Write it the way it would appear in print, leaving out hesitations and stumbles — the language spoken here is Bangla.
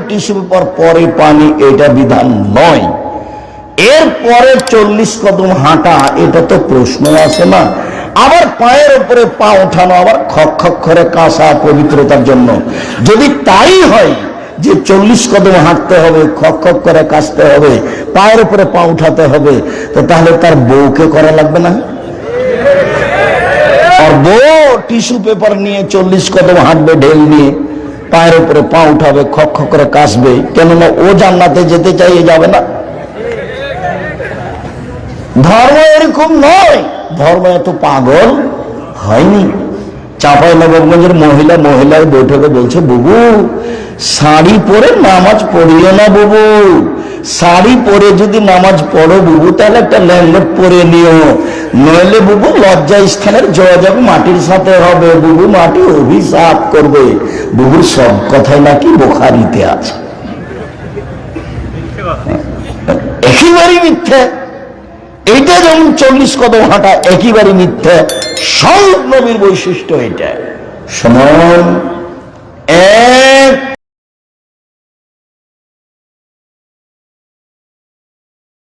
টিস্যু পেপার পরে পানি, এটা বিধান নয়। এরপরে 40 কদম হাঁটা, এটা তো প্রশ্ন আসে না। আবার পায়ের উপরে পা ওঠানো, আবার খক খক করে কাঁসা পবিত্রতার জন্য। যদি তাই হয় যে 40 কদম হাঁটতে হবে, খক খক করে কাঁচতে হবে, পায়ের উপরে পা উঠাতে হবে, তো তাহলে তার বউকে করা লাগবে না? আর বউ টিস্যু পেপার নিয়ে 40 কদম হাঁটবে ঢেল নিয়ে, পায়ের উপরে পা উঠাবে, খক খক করে কাশবে, কেননা ও জান্নাতে যেতে চাইয়ে যাবে না। ধর্ম এরকম নয়, ধর্ম এত পাগল হয়নি। চাঁপাইনবাবগঞ্জের মহিলার বৈঠকে বলছে, বুবু শাড়ি পরে নামাজ পড়িও না বুবু, শাড়ি পরে যদি নামাজ পড়ো বুবু তাহলে একটা ল্যাঙ্গট পরে নিও, নইলে বুবু লজ্জা স্থানের যোগাযোগ মাটির সাথে হবে, বুবু মাটি অভিশাপ করবে। বুবুর সব কথাই নাকি বুখারীতে আছে, একেবারেই মিথ্যে। এইটা যেমন 40 কদম হাঁটা একেবারে মিথ্যে, সব নবীর বৈশিষ্ট্য এটা। সমান এক